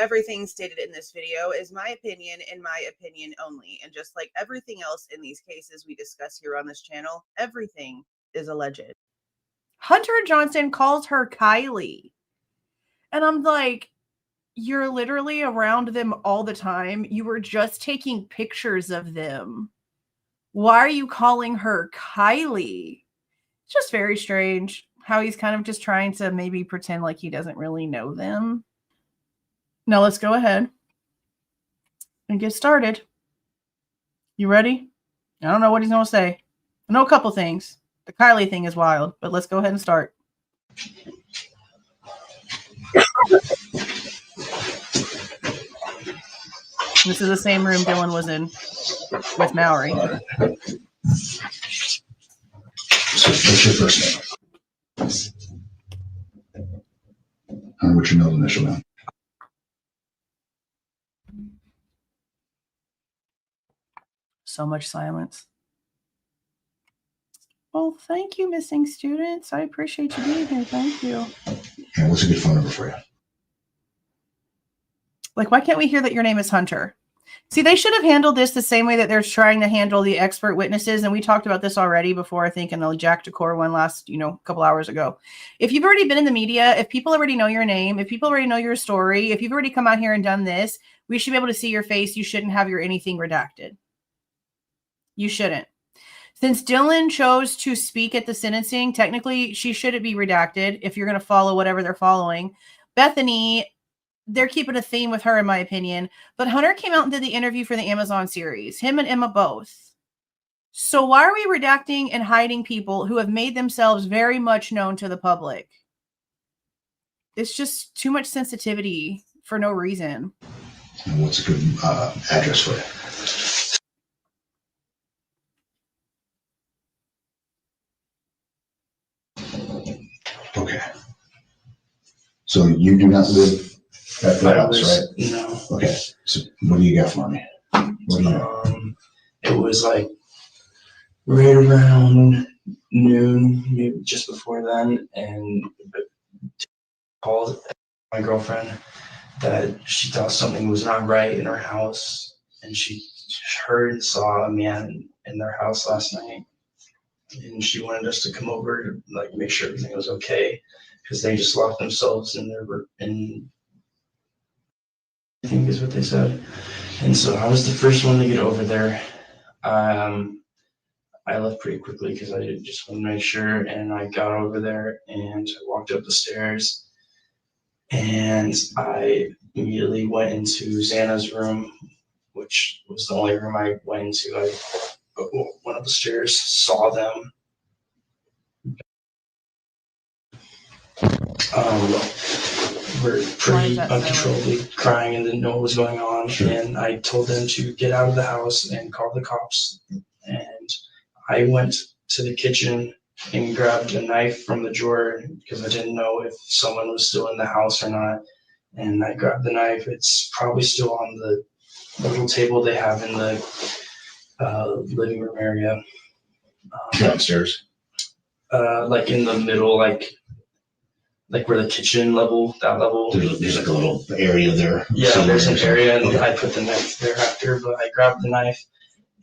everything stated in this video is my opinion and my opinion only. And just like everything else in these cases we discuss here on this channel, everything is alleged. Hunter Johnson calls her Kylie. And I'm like, you're literally around them all the time. You were just taking pictures of them. Why are you calling her Kylie? It's just very strange how he's kind of just trying to maybe pretend like he doesn't really know them. Now let's go ahead and get started. You ready? I don't know what he's going to say. I know a couple things. The Kylie thing is wild, but let's go ahead and start. This is the same room Dylan was in with Mallory. So what's your first name? And what's your middle initial name? So much silence. Well, thank you, missing students. I appreciate you being here. Thank you. And what's a good phone number for you? Like, why can't we hear that your name is Hunter? See, they should have handled this the same way that they're trying to handle the expert witnesses. And we talked about this already before, I think, in the Jack Decor one last, a couple hours ago. If you've already been in the media, if people already know your name, if people already know your story, if you've already come out here and done this, we should be able to see your face. You shouldn't have your anything redacted. You shouldn't. Since Dylan chose to speak at the sentencing, technically she shouldn't be redacted if you're going to follow whatever they're following. Bethany, they're keeping a theme with her, in my opinion. But Hunter came out and did the interview for the Amazon series. Him and Emma both. So why are we redacting and hiding people who have made themselves very much known to the public? It's just too much sensitivity for no reason. And what's a good address for you? Okay. So you do not live at the house, right? No. Okay. So what do you got for me? What do you got? It was like right around noon, maybe just before then, and called my girlfriend that she thought something was not right in her house, and she heard and saw a man in their house last night. And she wanted us to come over to make sure everything was okay, because they just locked themselves in I think is what they said. And so I was the first one to get over there. I left pretty quickly because I just wanted to make sure, and I got over there and I walked up the stairs, and I immediately went into Xana's room, which was the only room I went into. I went up the stairs, saw them. Were pretty uncontrollably crying and didn't know what was going on. Sure. And I told them to get out of the house and call the cops. And I went to the kitchen and grabbed a knife from the drawer because I didn't know if someone was still in the house or not. And I grabbed the knife. It's probably still on the little table they have in the living room area. Downstairs? Like in the middle, like where the kitchen level, that level. There's like a little area there. Yeah, there's an area, and I put the knife there after, but I grabbed the knife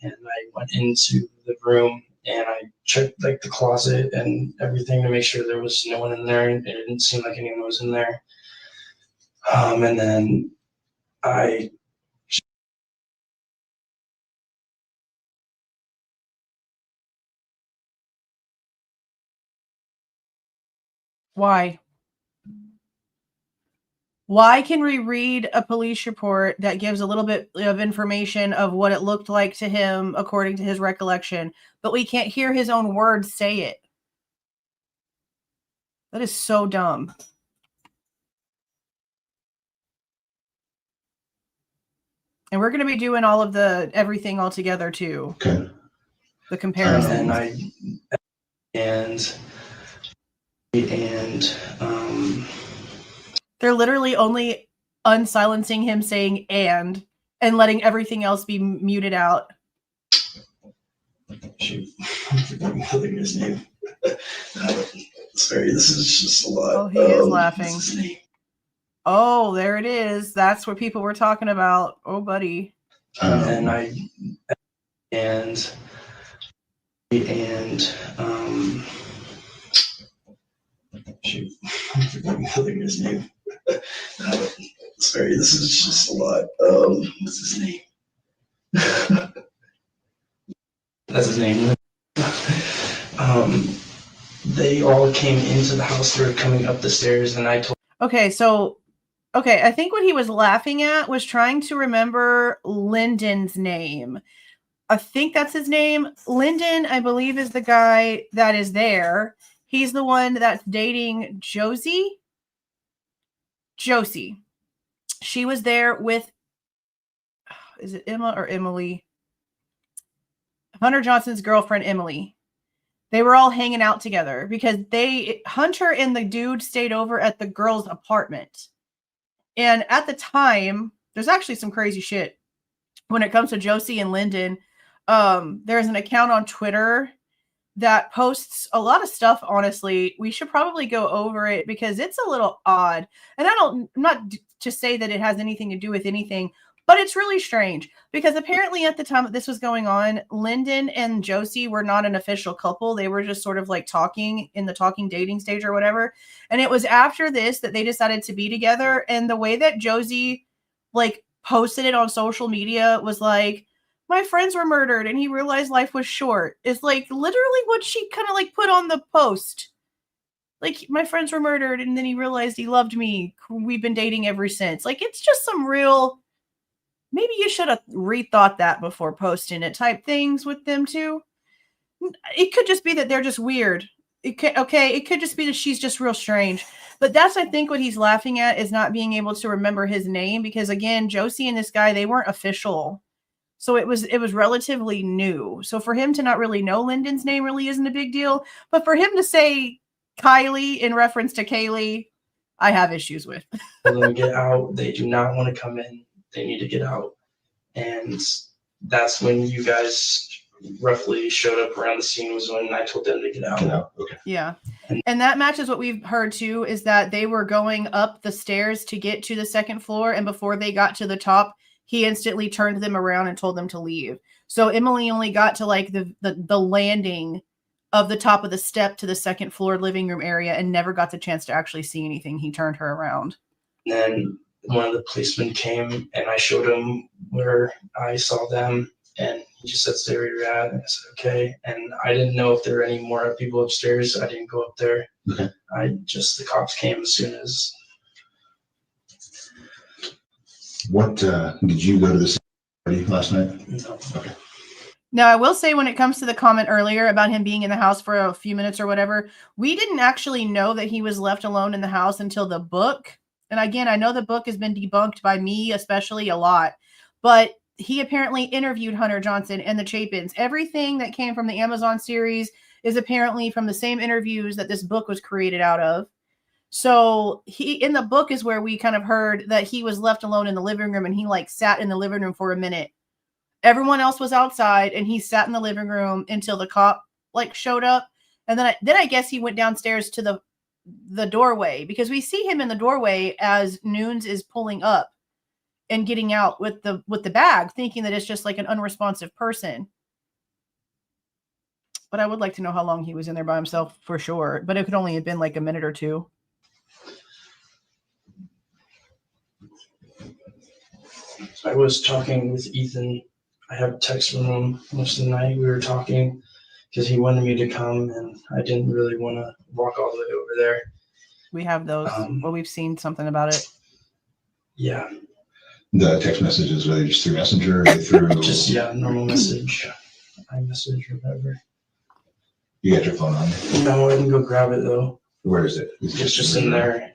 and I went into the room and I checked the closet and everything to make sure there was no one in there, and it didn't seem like anyone was in there. And then I Why? Why can we read a police report that gives a little bit of information of what it looked like to him according to his recollection, but we can't hear his own words say it? That is so dumb. And we're going to be doing all of the everything all together too. Okay. The comparison. And they're literally only unsilencing him saying and letting everything else be muted out. Shoot, I'm forgetting his name. Sorry, this is just a lot. Oh, he is laughing. Oh, there it is. That's what people were talking about. Oh, buddy. And shoot, I'm forgetting the other guy's name. Sorry, this is just a lot. What's his name? That's his name. They all came into the house. They were coming up the stairs, and I told. Okay, so, I think what he was laughing at was trying to remember Lyndon's name. I think that's his name. Lyndon, I believe, is the guy that is there. He's the one that's dating Josie. She was there with, is it Emma or Emily? Hunter Johnson's girlfriend, Emily. They were all hanging out together because Hunter and the dude stayed over at the girl's apartment. And at the time, there's actually some crazy shit when it comes to Josie and Lyndon. There's an account on Twitter that posts a lot of stuff. Honestly, we should probably go over it because it's a little odd. And I'm not to say that it has anything to do with anything, but it's really strange because apparently at the time that this was going on, Lyndon and Josie were not an official couple. They were just sort of like talking in the talking dating stage or whatever. And it was after this that they decided to be together. And the way that Josie like posted it on social media was like, my friends were murdered and he realized life was short. It's like literally what she kind of like put on the post. Like, my friends were murdered and then he realized he loved me. We've been dating ever since. Like, it's just some real, maybe you should have rethought that before posting it type things with them too. It could just be that they're just weird. It could just be that she's just real strange. But that's, I think, what he's laughing at is not being able to remember his name because, again, Josie and this guy, they weren't official. So it was relatively new. So for him to not really know Lyndon's name really isn't a big deal. But for him to say Kylie in reference to Kaylee, I have issues with. Let them get out. They do not want to come in. They need to get out. And that's when you guys roughly showed up around the scene was when I told them to get out. Okay. Yeah. And that matches what we've heard too, is that they were going up the stairs to get to the second floor. And before they got to the top, he instantly turned them around and told them to leave. So Emily only got to like the landing of the top of the step to the second floor living room area and never got the chance to actually see anything. He turned her around. And then one of the policemen came and I showed him where I saw them and he just said, stay where you're at. And I said, okay. And I didn't know if there were any more people upstairs. I didn't go up there. Okay. The cops came as soon as. What, did you go to the party last night? No. Okay. Now, I will say when it comes to the comment earlier about him being in the house for a few minutes or whatever, we didn't actually know that he was left alone in the house until the book. And again, I know the book has been debunked by me, especially a lot, but he apparently interviewed Hunter Johnson and the Chapins. Everything that came from the Amazon series is apparently from the same interviews that this book was created out of. So in the book is where we kind of heard that he was left alone in the living room and he like sat in the living room for a minute. Everyone else was outside and he sat in the living room until the cop like showed up. And then I guess he went downstairs to the doorway because we see him in the doorway as Noons is pulling up and getting out with the bag, thinking that it's just like an unresponsive person. But I would like to know how long he was in there by himself for sure. But it could only have been like a minute or two. I was talking with Ethan. I have text from him most of the night. We were talking because he wanted me to come and I didn't really want to walk all the way over there. We have those. We've seen something about it. Yeah. The text messages, whether just through Messenger or through... Just, normal message. iMessage or whatever. You got your phone on? No, I can go grab it though. Where is it? It's just in there.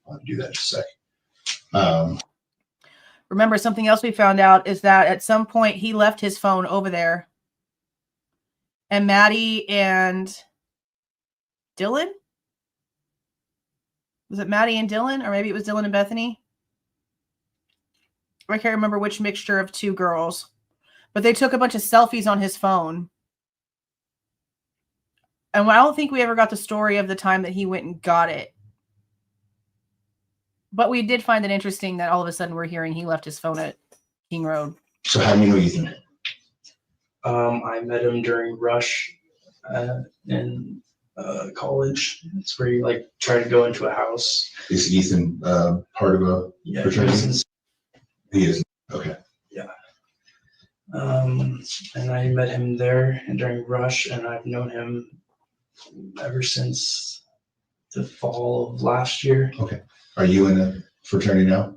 I'll do that in just a sec. Remember, something else we found out is that at some point he left his phone over there. And Maddie and Dylan? Was it Maddie and Dylan? Or maybe it was Dylan and Bethany? I can't remember which mixture of two girls. But they took a bunch of selfies on his phone. And I don't think we ever got the story of the time that he went and got it. But we did find it interesting that all of a sudden we're hearing he left his phone at King Road. So how do you know Ethan? I met him during Rush in college. It's where you like try to go into a house. Is Ethan part of a fraternity? He is. Okay. Yeah. And I met him there and during Rush, and I've known him ever since the fall of last year. Okay. Are you in a fraternity now?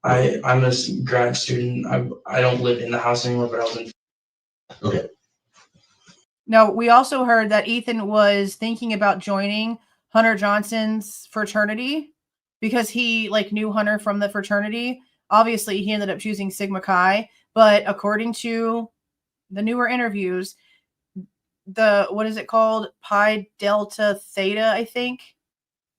I'm a grad student. I don't live in the house anymore, but I was in. Okay. No, we also heard that Ethan was thinking about joining Hunter Johnson's fraternity because he like knew Hunter from the fraternity. Obviously, he ended up choosing Sigma Chi, but according to the newer interviews, what is it called? Pi Delta Theta, I think,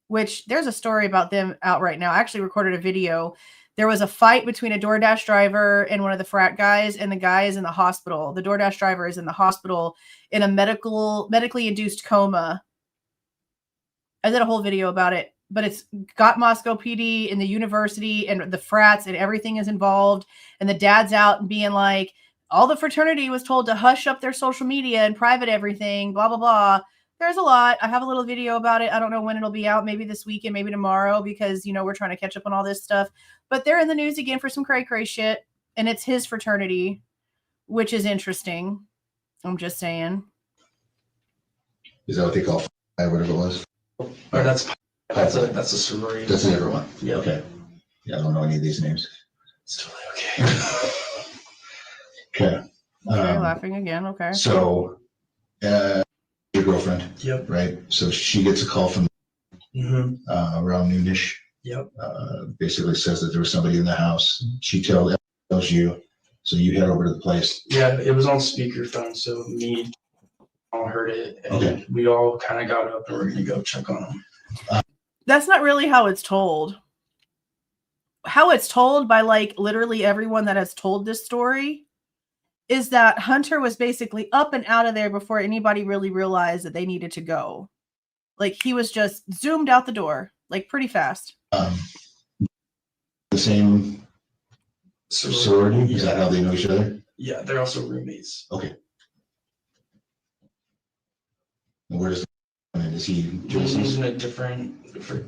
which there's a story about them out right now. I actually recorded a video. There was a fight between a DoorDash driver and one of the frat guys, and the guy is in the hospital. The DoorDash driver is in the hospital in a medically induced coma. I did a whole video about it, but it's got Moscow PD and the university and the frats and everything is involved. And the dad's out and being like, all the fraternity was told to hush up their social media and private everything, blah, blah, blah. There's a lot. I have a little video about it. I don't know when it'll be out, maybe this weekend, maybe tomorrow, because, we're trying to catch up on all this stuff. But they're in the news again for some cray-cray shit, and it's his fraternity, which is interesting. I'm just saying. Is that what they call whatever it was? Or that's a sorority. That's a different one. Yeah. Okay. Yeah, I don't know any of these names. It's totally okay. Okay. Okay, laughing again. Okay. So, your girlfriend. Yep. Right. So she gets a call from around noonish. Yep. Basically says that there was somebody in the house. She tells you, so you head over to the place. Yeah, it was on speakerphone, so me all heard it, and Okay. we all kind of got up and we're gonna go check on him. That's not really how it's told. How it's told by like literally everyone that has told this story is that Hunter was basically up and out of there before anybody really realized that they needed to go. Like he was just zoomed out the door, like pretty fast. The same sorority? Is that how they know each other? Yeah, they're also roommates. Okay. And where does is he? He's in a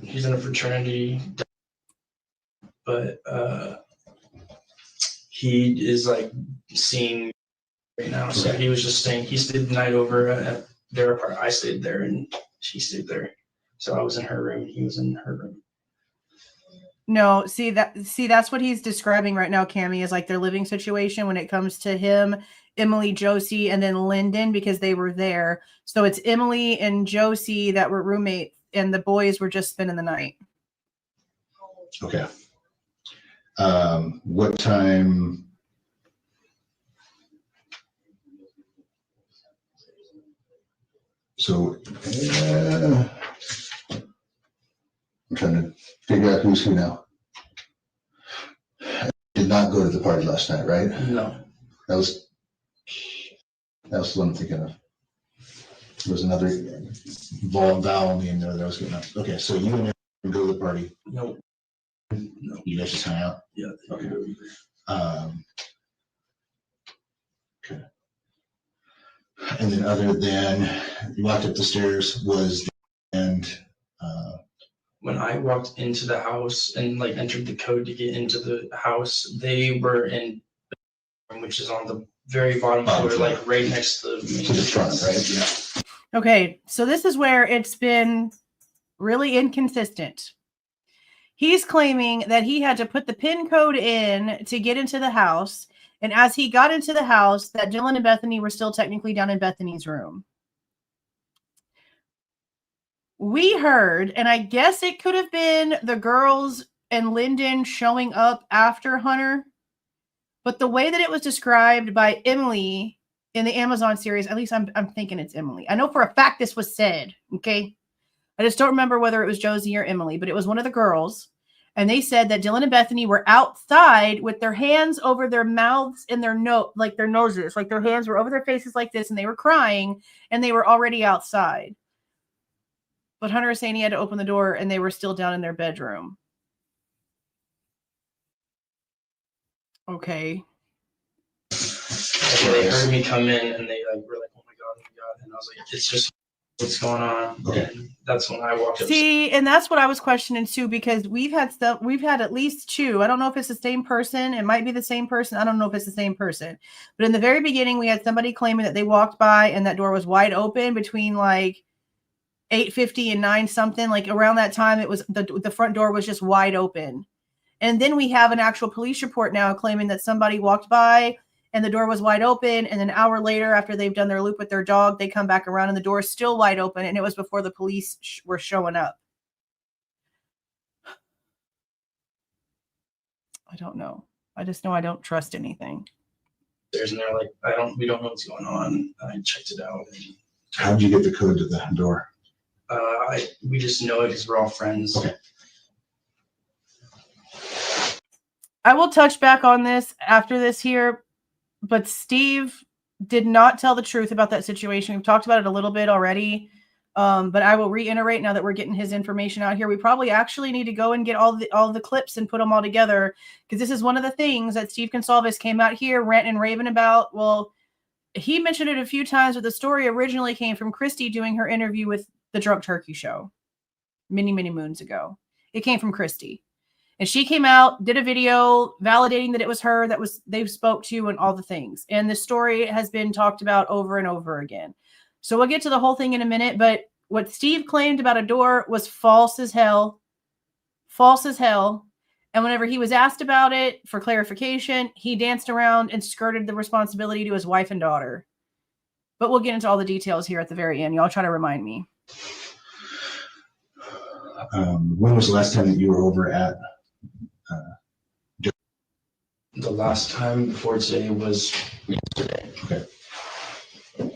he's in a fraternity, but he is like seeing right now. So Okay. he was just staying. He stayed the night over at their apartment. I stayed there, and she stayed there. So I was in her room. He was in her room. No, see that's what he's describing right now, Cammie, is like their living situation when it comes to him, Emily, Josie, and then Lyndon, because they were there. So it's Emily and Josie that were roommates, and the boys were just spending the night. Okay. What time? So, I'm trying to figure out who's who now. Did not go to the party last night, right? No. That was the one I'm thinking of. There was another vowel name there that I was getting up. Okay, so you and him go to the party. No. You guys just hang out? Yeah. Okay. Okay. And then other than you walked up the stairs When I walked into the house and like entered the code to get into the house, they were in, which is on the very bottom floor, like right next to the main front, right? Yeah. Okay, so this is where it's been really inconsistent. He's claiming that he had to put the PIN code in to get into the house. And as he got into the house, that Dylan and Bethany were still technically down in Bethany's room. We heard, and I guess it could have been the girls and Lyndon showing up after Hunter. But the way that it was described by Emily in the Amazon series, at least I'm thinking it's Emily. I know for a fact this was said, okay? I just don't remember whether it was Josie or Emily, but it was one of the girls. And they said that Dylan and Bethany were outside with their hands over their mouths and their noses, like their hands were over their faces like this, and they were crying, and they were already outside. But Hunter is saying he had to open the door, and they were still down in their bedroom. Okay. And they heard me come in and they like were like, oh my God. And I was like, it's just what's going on. Okay. And that's when I walked up. See, and that's what I was questioning too, because we've had at least two. I don't know if it's the same person. It might be the same person. I don't know if it's the same person. But in the very beginning, we had somebody claiming that they walked by and that door was wide open between like 8:50 and 9 something. Like around that time, it was the front door was just wide open. And then we have an actual police report now claiming that somebody walked by and the door was wide open. And an hour later, after they've done their loop with their dog, they come back around and the door is still wide open. And it was before the police were showing up. I don't know. I just know I don't trust anything. And they're like, we don't know what's going on. I checked it out. And, How did you get the code to the door? we just know it because we're all friends. Okay. I will touch back on this after this here, but Steve did not tell the truth about that situation. We've talked about it a little bit already, but I will reiterate now that we're getting his information out here. We probably actually need to go and get all the clips and put them all together, because this is one of the things that Steve Goncalves came out here ranting and raving about. Well, he mentioned it a few times, but the story originally came from Christy doing her interview with the Drunk Turkey Show many, many moons ago. It came from Christy. And she came out, did a video validating that it was her that they spoke to and all the things. And the story has been talked about over and over again. So we'll get to the whole thing in a minute. But what Steve claimed about a door was false as hell. False as hell. And whenever he was asked about it for clarification, he danced around and skirted the responsibility to his wife and daughter. But we'll get into all the details here at the very end. Y'all try to remind me. When was the last time that you were over at? The last time before today was yesterday. Okay. And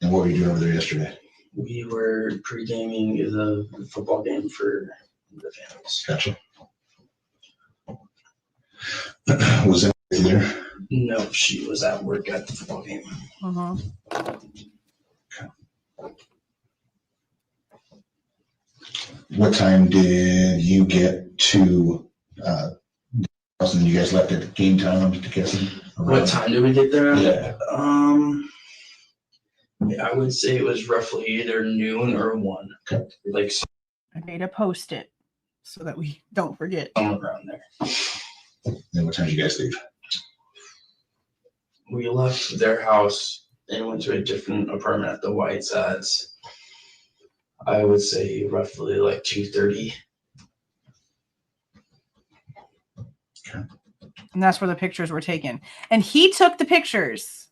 what were you doing over there yesterday? We were pre-gaming the football game for the families. Gotcha. Was anybody there? No, she was at work at the football game. Uh-huh. What time did you get to and you guys left at game time, I'm just guessing? What time did we get there? Yeah. I would say it was roughly either noon or 1. Okay. Like I made a post-it so that we don't forget. somewhere around there. Then what time did you guys leave? We left their house and went to a different apartment at the Whites at, I would say, roughly like 2:30. Okay. And that's where the pictures were taken. And he took the pictures.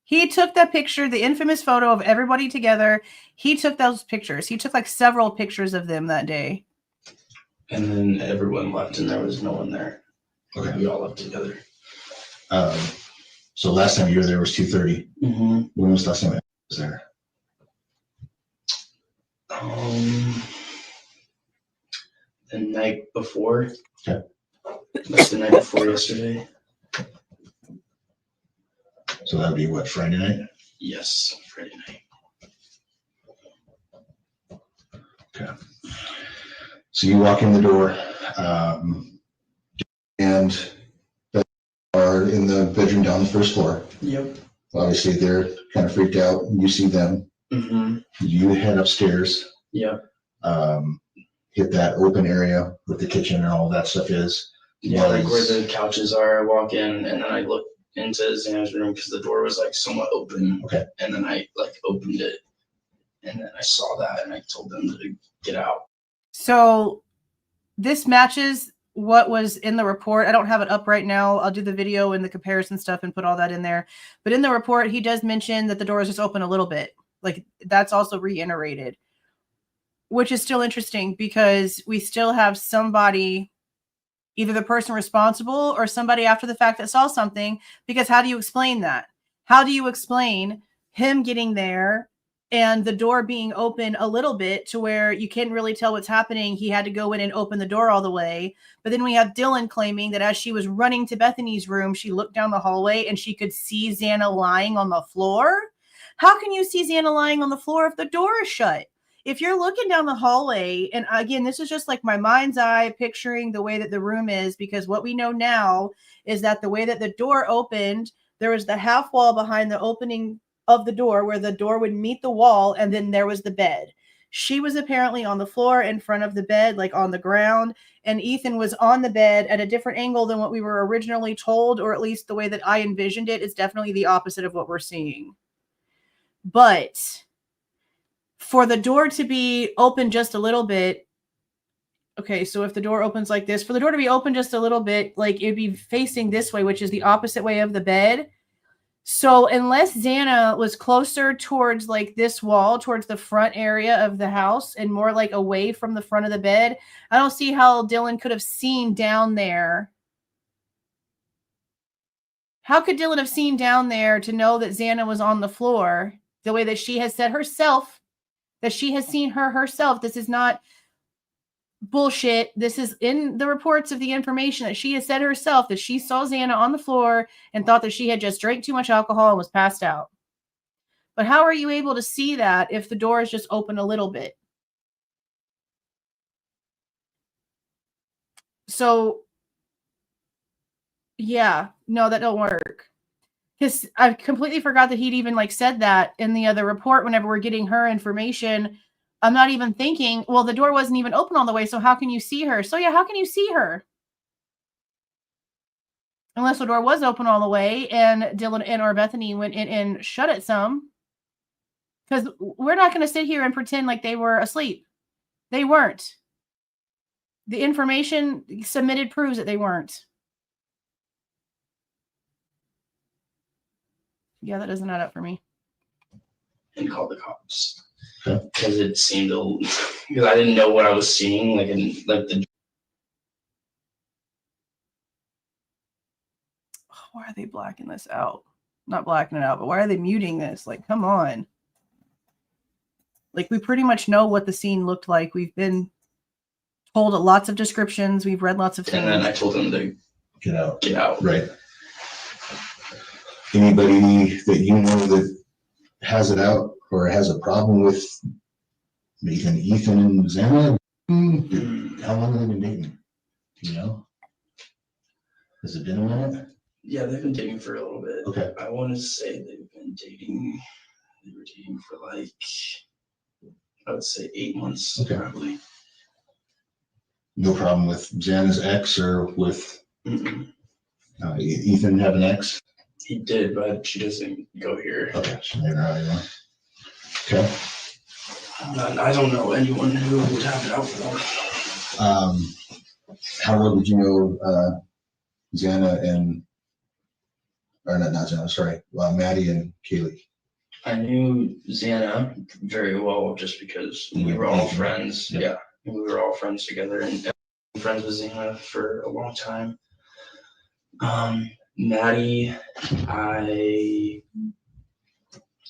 He took that picture, the infamous photo of everybody together. He took those pictures. He took like several pictures of them that day. And then everyone left and there was no one there. Okay. We all left together. So last time you were there was 2:30. Mm-hmm. When was the last time I was there? The night before. Okay. Like the night before yesterday. So that would be what, Friday night? Yes, Friday night. Okay. So you walk in the door, and they are in the bedroom down the first floor. Yep. Obviously, they're kind of freaked out. You see them. Mm-hmm. You head upstairs. Yep. Hit that open area with the kitchen and all that stuff is. Yeah, like where the couches are. I walk in and then I look into Xana's room because the door was like somewhat open. Okay. And then I like opened it and then I saw that and I told them to get out. So this matches what was in the report. I don't have it up right now. I'll do the video and the comparison stuff and put all that in there. But in the report, he does mention that the door is just open a little bit. Like that's also reiterated, which is still interesting because we still have somebody, either the person responsible or somebody after the fact that saw something, because how do you explain that? How do you explain him getting there and the door being open a little bit to where you can't really tell what's happening? He had to go in and open the door all the way. But then we have Dylan claiming that as she was running to Bethany's room, she looked down the hallway and she could see Xana lying on the floor. How can you see Xana lying on the floor if the door is shut? if you're looking down the hallway, and again, this is just like my mind's eye picturing the way that the room is, because what we know now is that the way that the door opened, there was the half wall behind the opening of the door where the door would meet the wall, and then there was the bed. She was apparently on the floor in front of the bed, like on the ground, and Ethan was on the bed at a different angle than what we were originally told, or at least the way that I envisioned it is definitely the opposite of what we're seeing. But for the door to be open just a little bit, okay, so if the door opens like this, for the door to be open just a little bit, like it'd be facing this way, which is the opposite way of the bed. So unless Xana was closer towards like this wall, towards the front area of the house and more like away from the front of the bed, I don't see how Dylan could have seen down there. How could Dylan have seen down there to know that Xana was on the floor the way that she has said herself, that she has seen her herself? This is not bullshit. This is in the reports of the information that she has said herself, that she saw Xana on the floor and thought that she had just drank too much alcohol and was passed out. But how are you able to see that if the door is just open a little bit? So, yeah, no, that don't work. Because I completely forgot that he'd even like said that in the other report whenever we're getting her information. I'm not even thinking, well, the door wasn't even open all the way, so how can you see her? So yeah, how can you see her? Unless the door was open all the way and Dylan and or Bethany went in and shut it some. Because we're not going to sit here and pretend like they were asleep. They weren't. The information submitted proves that they weren't. Yeah, that doesn't add up for me. And call the cops. Because it seemed because I didn't know what I was seeing, like in like the. Why are they blacking this out? Not blacking it out, but why are they muting this? Like, come on. Like, we pretty much know what the scene looked like. We've been told lots of descriptions. We've read lots of things. And then I told them to Get out. get out. Right. Anybody that you know that has it out or has a problem with making Ethan and Xana? How long have they been dating? Do you know? Has it been a minute? Yeah, they've been dating for a little bit. Okay. I want to say they've been dating. They were dating for like, I would say 8 months. Okay. Probably. No problem with Xana's ex or with Ethan have an ex? He did, but she doesn't go here. Okay, so they're not anymore. Okay. I don't know anyone who would have it out for. How well did you know Xana and, or not Xana, sorry, Maddie and Kaylee? I knew Xana very well just because we were all friends. Yep. Yeah, we were all friends together and friends with Xana for a long time. Maddie, I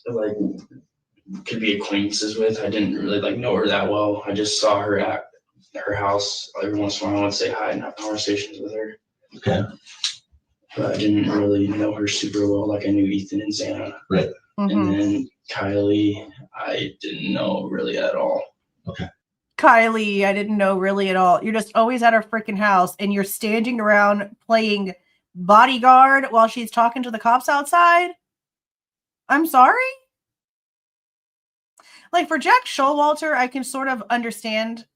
like could be acquaintances with. I didn't really like know her that well. I just saw her at her house every once in a while. I would say hi and have conversations with her. Okay. But I didn't really know her super well. Like I knew Ethan and Xana. Right. Mm-hmm. And then Kylie, I didn't know really at all. Okay. Kylie, I didn't know really at all. You're just always at her freaking house and you're standing around playing bodyguard while she's talking to the cops outside. I'm sorry? Like for Jack Showalter, I can sort of understand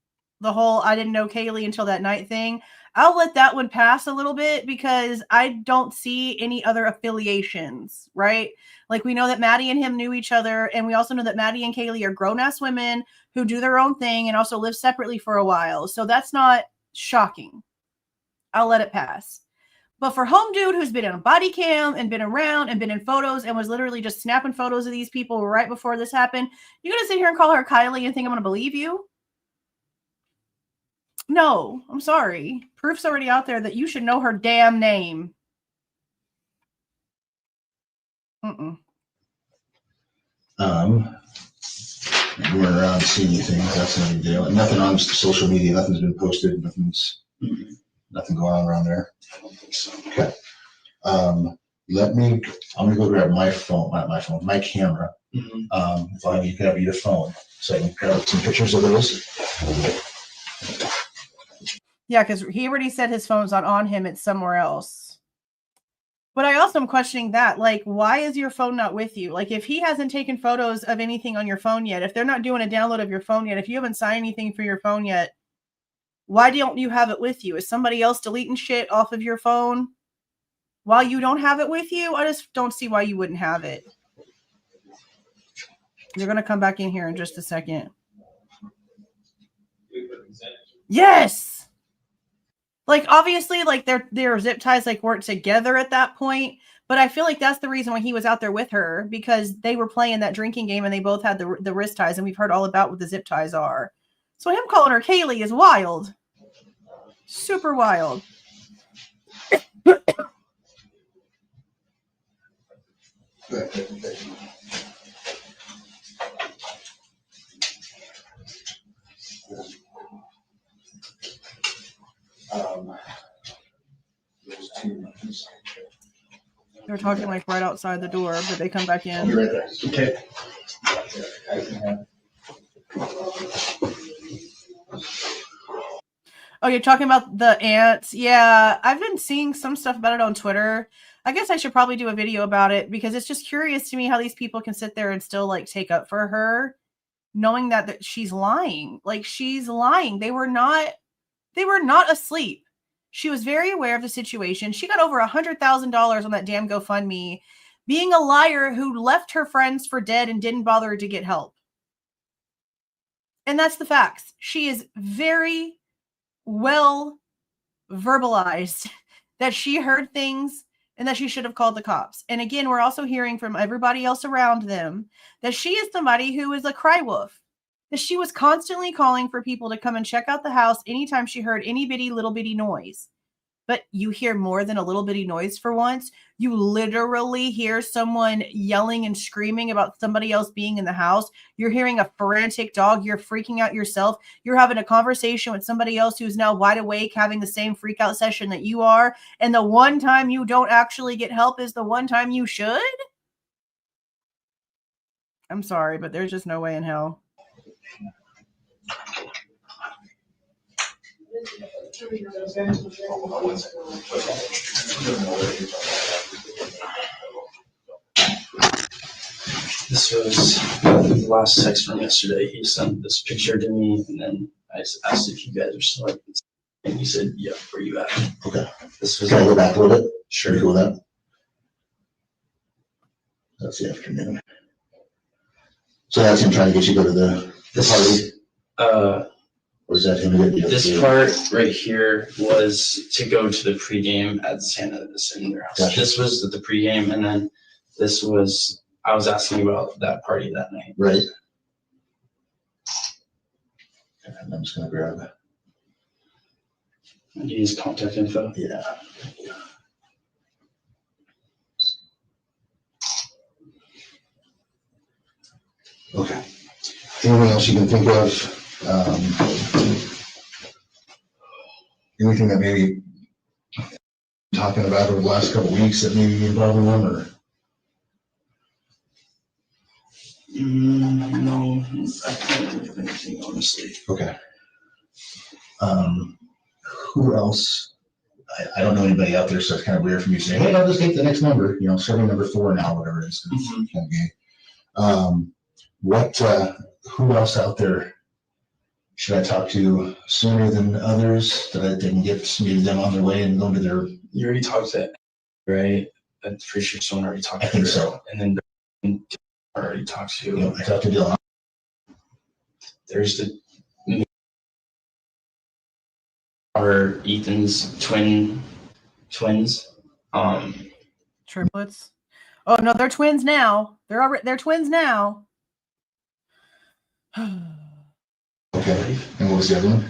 the whole I didn't know Kaylee until that night thing. I'll let that one pass a little bit because I don't see any other affiliations, right? Like we know that Maddie and him knew each other, and we also know that Maddie and Kaylee are grown-ass women who do their own thing and also live separately for a while. So that's not shocking. I'll let it pass. But for home dude who's been on body cam and been around and been in photos and was literally just snapping photos of these people right before this happened, you're going to sit here and call her Kylie and think I'm going to believe you? No, I'm sorry. Proof's already out there that you should know her damn name. You weren't around to see anything. That's no big deal. Nothing on social media. Nothing's been posted. Nothing going on around there. I don't think so. Okay. I'm gonna go grab my phone, not my phone, my camera. Mm-hmm. If you can have your phone. So I can grab some pictures of those. Yeah, because he already said his phone's not on him. It's somewhere else. But I also am questioning that. Like, why is your phone not with you? Like, if he hasn't taken photos of anything on your phone yet, if they're not doing a download of your phone yet, if you haven't signed anything for your phone yet, why don't you have it with you? Is somebody else deleting shit off of your phone while you don't have it with you? I just don't see why you wouldn't have it. They're going to come back in here in just a second. Yes! Like, obviously, like, their zip ties, like, weren't together at that point. But I feel like that's the reason why he was out there with her, because they were playing that drinking game and they both had the wrist ties, and we've heard all about what the zip ties are. So him calling her Kaylee is wild. Super wild. Those two ones. They're talking like right outside the door, but they come back I'll be in. right there. Okay. I can have. Oh, you're talking about the ants? Yeah, I've been seeing some stuff about it on Twitter. I guess I should probably do a video about it because it's just curious to me how these people can sit there and still like take up for her, knowing that she's lying. Like, she's lying. They were not asleep. She was very aware of the situation. She got over $100,000 on that damn GoFundMe, being a liar who left her friends for dead and didn't bother to get help. And that's the facts. She is very well verbalized that she heard things and that she should have called the cops. And again, we're also hearing from everybody else around them that she is somebody who is a cry wolf. That she was constantly calling for people to come and check out the house anytime she heard any little bitty noise. But you hear more than a little bitty noise for once. You literally hear someone yelling and screaming about somebody else being in the house. You're hearing a frantic dog. You're freaking out yourself. You're having a conversation with somebody else who's now wide awake, having the same freak out session that you are. And the one time you don't actually get help is the one time you should? I'm sorry, but there's just no way in hell. This was the last text from yesterday. He sent this picture to me, and then I asked if you guys are still at it. And he said, "Yeah, where you at?" Okay. This was Can I go back a little bit? sure. Cool with that? That's the afternoon. So that's him trying to get you to go to the party? Or is that him to get you? This part right here was to go to the pregame at Xana's in their house. Gotcha. This was at the pregame, and then this was, I was asking about that party that night. Right. And I'm just gonna grab it. And use contact info. Yeah. Okay. Anything else you can think of? Anything that maybe talking about over the last couple of weeks that maybe involving them, or? No, I can't think of anything, honestly. Okay. Who else? I don't know anybody out there, so it's kind of weird for me to say, hey, I'll just take the next number, serving number 4 now, whatever it is. Okay. Who else out there should I talk to sooner than others that they can get maybe them on their way and go to their? You already talked to it, right? I'm pretty sure someone already talked to I think her. so. And then I already talked to. I talked to Dylan. There's the are Ethan's twins. Triplets. Oh no, they're twins now. They're twins now. Okay. And what was the other one?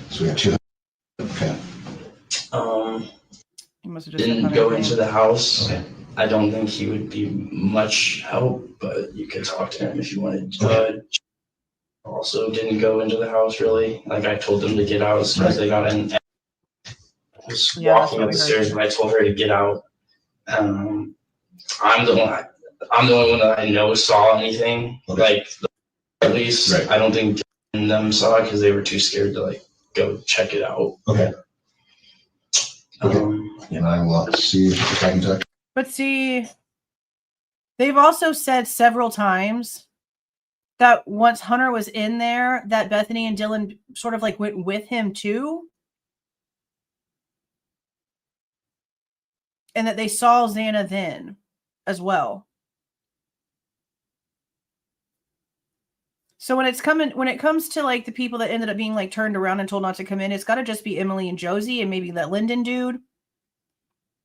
So we got 2. Okay. He must have just Didn't go into the house. Okay. I don't think he would be much help, but you could talk to him if you wanted. Okay. Also didn't go into the house really. Like I told them to get out as soon as they got in. I was walking up the stairs, but I told her to get out. I'm the only one that I know saw anything. Okay. Like At least Right. I don't think them saw it because they were too scared to like go check it out. Okay. Okay. Um, And I will see if I can talk. But see, they've also said several times that once Hunter was in there, that Bethany and Dylan sort of like went with him too. And that they saw Xana then as well. So when it comes to like the people that ended up being like turned around and told not to come in, it's got to just be Emily and Josie and maybe that Lyndon dude.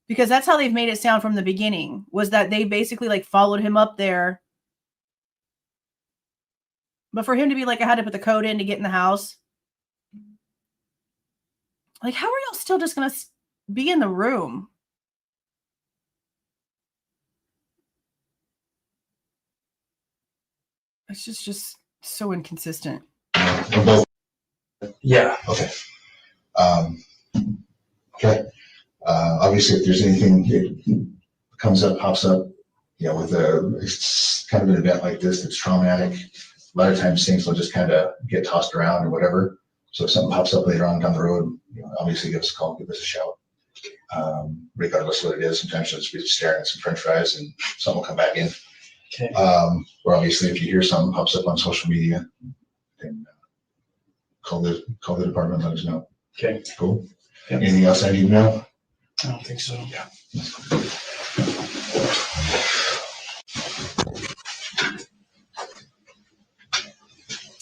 Because that's how they've made it sound from the beginning, was that they basically like followed him up there. But for him to be like, I had to put the code in to get in the house. Like, how are y'all still just going to be in the room? It's just so inconsistent. We're both yeah. okay. Okay. Obviously, if there's anything that comes up, pops up, you know, with it's kind of an event like this that's traumatic. A lot of times things will just kind of get tossed around or whatever. So if something pops up later on down the road, you know, obviously give us a call, give us a shout. Regardless of what it is, sometimes you'll just be staring at some French fries and something will come back in. Okay. Or obviously, if you hear something pops up on social media, then call the department, let us know. Okay. Cool. Yep. Anything else I need to know? I don't think so. Yeah.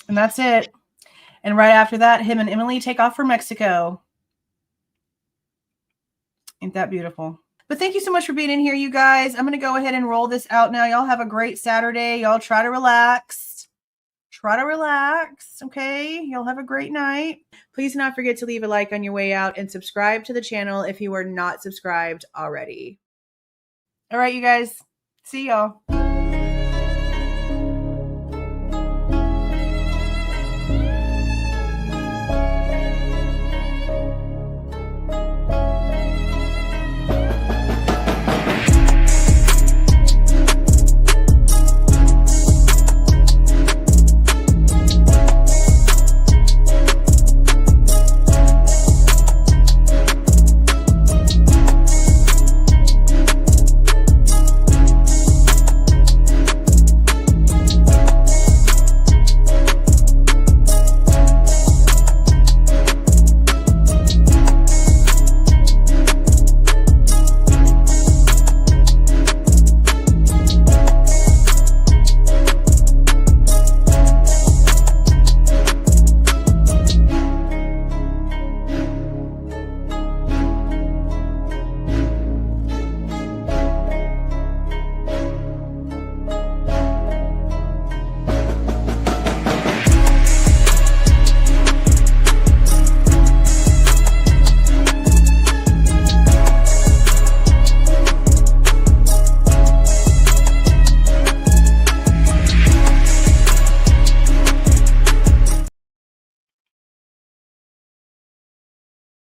And that's it. And right after that, him and Emily take off for Mexico. Ain't that beautiful? But thank you so much for being in here, you guys. I'm going to go ahead and roll this out now. Y'all have a great Saturday. Y'all try to relax. Try to relax, okay? Y'all have a great night. Please do not forget to leave a like on your way out and subscribe to the channel if you are not subscribed already. All right, you guys. See y'all.